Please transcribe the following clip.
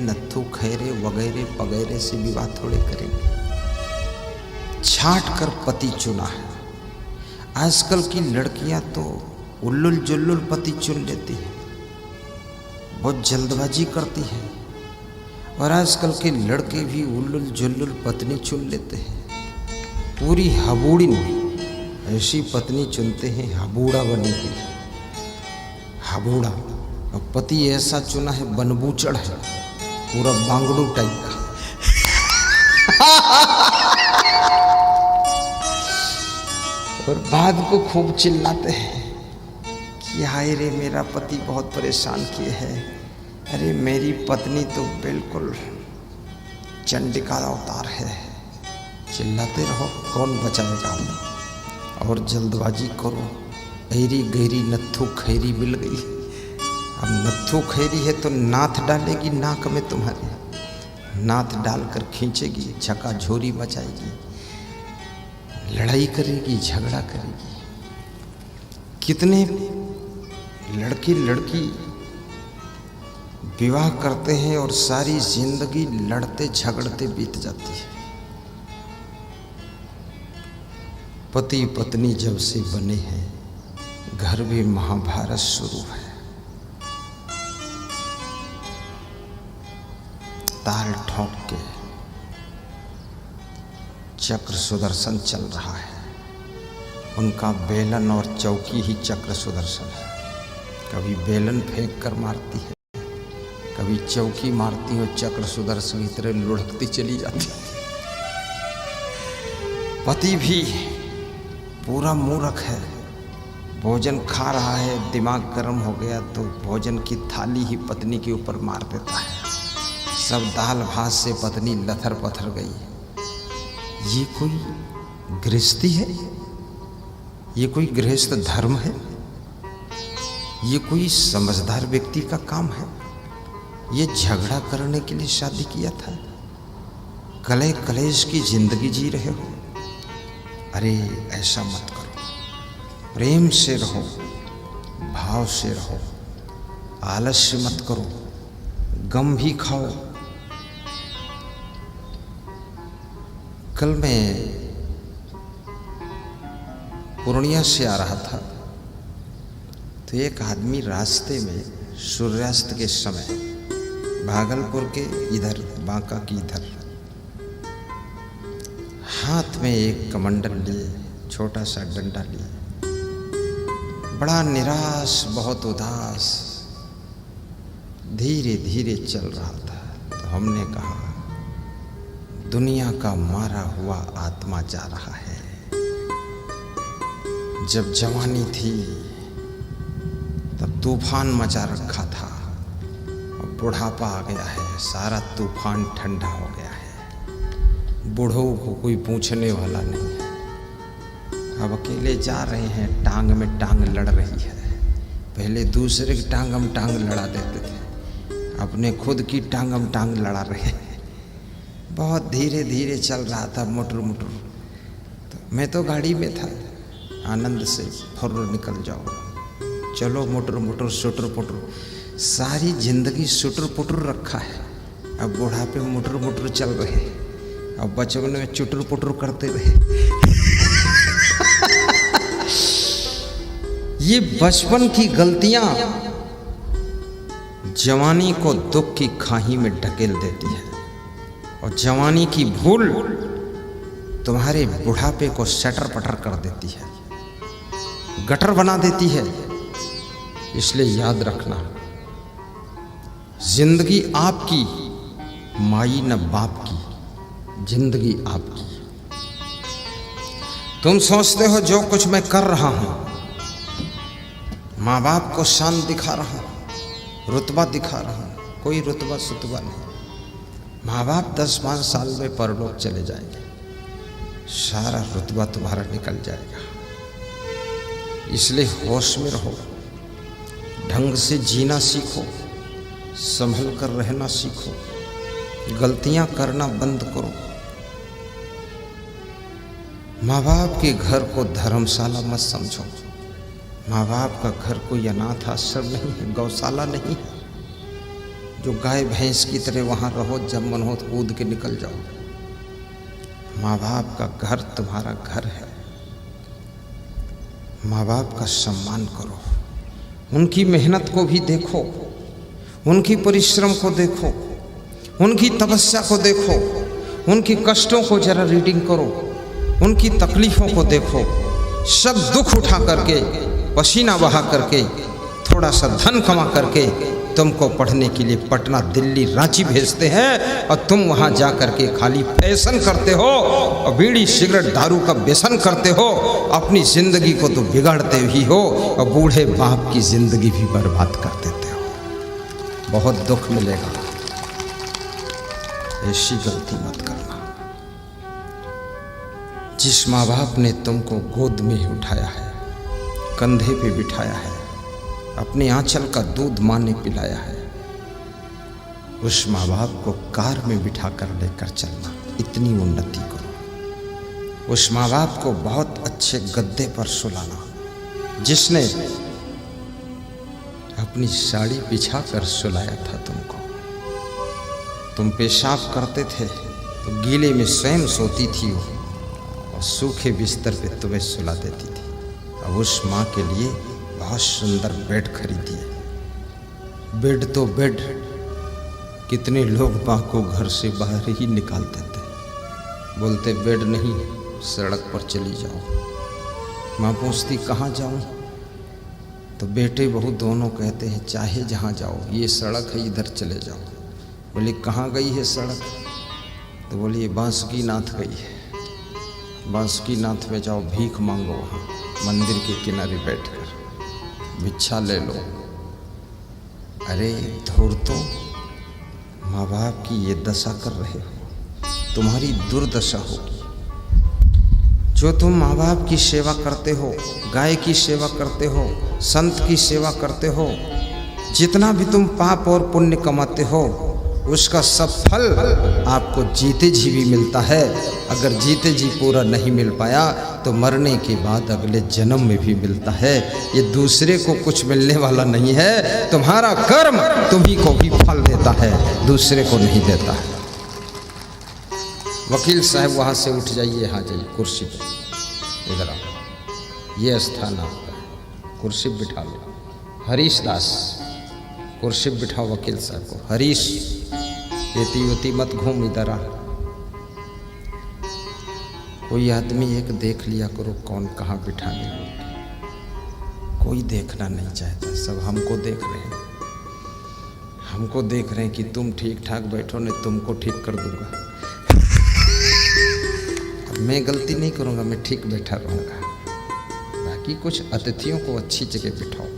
नत्थू खैरे वगैरह वगैरह से विवाह थोड़े करेंगे। छांट कर पति चुना है। आजकल की लड़कियां तो उल्लुल जुल्लुल पति चुन लेती हैं, बहुत जल्दबाजी करती हैं। और आजकल के लड़के भी उल्लुल जुल्लुल पत्नी चुन लेते हैं। पूरी हबूड़ी ऐसी पत्नी चुनते हैं, हबूड़ा बनी हुई, हबूड़ा। और पति ऐसा चुना है, बनबूचड़ है, पूरा बांगड़ू टाइप का। और बाद को खूब चिल्लाते हैं कि हाय रे मेरा पति बहुत परेशान किए है, अरे मेरी पत्नी तो बिल्कुल चंडिका अवतार है। चिल्लाते रहो, कौन बचाएगा। और जल्दबाजी करो, ऐरी गहरी नत्थू खैरी मिल गई। अब नत्थू खैरी है तो नाथ डालेगी नाक में तुम्हारे, नाथ डालकर खींचेगी, झकाझोरी मचाएगी, लड़ाई करेगी, झगड़ा करेगी। कितने लड़के लड़की विवाह करते हैं और सारी जिंदगी लड़ते झगड़ते बीत जाती है। पति पत्नी जब से बने हैं, घर में महाभारत शुरू है। ताल ठोक के चक्र सुदर्शन चल रहा है। उनका बेलन और चौकी ही चक्र सुदर्शन है। कभी बेलन फेंक कर मारती है, कभी चौकी मारती हो, चक्र सुदर्शन की तरह लुढ़कती चली जाती है। पति भी पूरा मूर्ख है, भोजन खा रहा है, दिमाग गर्म हो गया तो भोजन की थाली ही पत्नी के ऊपर मार देता है। सब दाल भात से पत्नी लथर पथर गई। ये कोई गृहस्थी है? ये कोई गृहस्थ धर्म है? ये कोई समझदार व्यक्ति का काम है? ये झगड़ा करने के लिए शादी किया था? कले कलेश की जिंदगी जी रहे हो? अरे ऐसा मत करो, प्रेम से रहो, भाव से रहो, आलस्य मत करो, गम भी खाओ। कल मैं पूर्णिया से आ रहा था तो एक आदमी रास्ते में सूर्यास्त के समय भागलपुर के इधर, बांका की इधर, हाथ में एक कमंडल लिए, छोटा सा डंडा लिए, बड़ा निराश, बहुत उदास, धीरे धीरे चल रहा था। तो हमने कहा दुनिया का मारा हुआ आत्मा जा रहा है। जब जवानी थी तब तूफान मचा रखा था, अब बुढ़ापा आ गया है, सारा तूफान ठंडा हो गया है। बूढ़ों को कोई पूछने वाला नहीं है। अब अकेले जा रहे हैं, टांग में टांग लड़ रही है। पहले दूसरे की टांग हम टांग लड़ा देते थे, अपने खुद की टांग हम टांग लड़ा रहे हैं। बहुत धीरे धीरे चल रहा था, मुटर मुटर। तो मैं तो गाड़ी में था, आनंद से फुर्र निकल जाओ, चलो मुटर मुटर सुटर पुटर। सारी जिंदगी सुटर पुटर रखा है, अब बुढ़ापे मुटर मुटर चल रहे, अब बचपन में चुटर पुटर करते रहे। ये बचपन की गलतियां जवानी को दुख की खाई में ढकेल देती है, और जवानी की भूल तुम्हारे बुढ़ापे को सटर पटर कर देती है, गटर बना देती है। इसलिए याद रखना, जिंदगी आपकी, माई न बाप की, जिंदगी आपकी। तुम सोचते हो जो कुछ मैं कर रहा हूं, माँ बाप को शान दिखा रहा हूं, रुतबा दिखा रहा हूं, कोई रुतबा सुतबा नहीं। माँ बाप 10-5 साल में परलोक चले जाएंगे, सारा रुतबा तुम्हारा निकल जाएगा। इसलिए होश में रहो, ढंग से जीना सीखो, संभल कर रहना सीखो, गलतियां करना बंद करो। माँ बाप के घर को धर्मशाला मत समझो। माँ बाप का घर कोई अनाथ आश्रम नहीं है, गौशाला नहीं है। जो गाय भैंस की तरह वहाँ रहो, जब मन हो तो कूद के निकल जाओ। माँ बाप का घर तुम्हारा घर है। माँ बाप का सम्मान करो, उनकी मेहनत को भी देखो, उनकी परिश्रम को देखो, उनकी तपस्या को देखो, उनके कष्टों को जरा रीडिंग करो, उनकी तकलीफ़ों को देखो। सब दुख उठा करके, पसीना बहा करके, थोड़ा सा धन कमा करके तुमको पढ़ने के लिए पटना, दिल्ली, रांची भेजते हैं और तुम वहाँ जा करके खाली फैशन करते हो और बीड़ी सिगरेट दारू का व्यसन करते हो। अपनी ज़िंदगी को तो बिगाड़ते ही हो और बूढ़े बाप की ज़िंदगी भी बर्बाद कर देते हो। बहुत दुख मिलेगा, ऐसी गलती मत करना। जिस माँ बाप ने तुमको गोद में ही उठाया है, कंधे पे बिठाया है, अपने आंचल का दूध माँ ने पिलाया है, उस माँ बाप को कार में बिठा कर लेकर चलना, इतनी उन्नति करो। उस माँ बाप को बहुत अच्छे गद्दे पर सुलाना, जिसने अपनी साड़ी बिछा कर सुलाया था तुमको। तुम पेशाब करते थे तो गीले में स्वयं सोती थी वो, और सूखे बिस्तर पे तुम्हें सुला देती थी। अब उस माँ के लिए बहुत सुंदर बेड खरीदिए। बेड तो बेड, कितने लोग माँ को घर से बाहर ही निकाल देते, बोलते बेड नहीं, सड़क पर चली जाओ। माँ पूछती कहाँ जाऊँ, तो बेटे बहू दोनों कहते हैं चाहे जहाँ जाओ, ये सड़क है, इधर चले जाओ। बोले कहाँ गई है सड़क, तो बोली ये बांसुकीनाथ गई है। बांसुकीनाथ में जाओ, भीख मांगो, वहाँ मंदिर के किनारे बैठकर भिक्षा ले लो। अरे धूर्तो, माँ बाप की ये दशा कर रहे हो, तुम्हारी दुर्दशा होगी। जो तुम माँ बाप की सेवा करते हो, गाय की सेवा करते हो, संत की सेवा करते हो, जितना भी तुम पाप और पुण्य कमाते हो, उसका सब फल आपको जीते जी भी मिलता है। अगर जीते जी पूरा नहीं मिल पाया तो मरने के बाद अगले जन्म में भी मिलता है। ये दूसरे को कुछ मिलने वाला नहीं है, तुम्हारा कर्म तुम्ही को भी फल देता है, दूसरे को नहीं देता है। वकील साहब वहाँ से उठ जाइए, यहाँ जाइए कुर्सी पर, इधर आओ, ये स्थान आपका है, कुर्सी पर बिठा लो। हरीश दास, कुर्सी पर बिठाओ वकील साहब को। हरीश, एती उती मत घूम, इधर आ। कोई आदमी एक देख लिया करो कौन कहाँ बिठाने हो। कोई देखना नहीं चाहता, सब हमको देख रहे हैं, हमको देख रहे हैं कि तुम ठीक ठाक बैठो, नहीं तुमको ठीक कर दूंगा। मैं गलती नहीं करूँगा, मैं ठीक बैठा रहूँगा। बाकी कुछ अतिथियों को अच्छी जगह बिठाओ।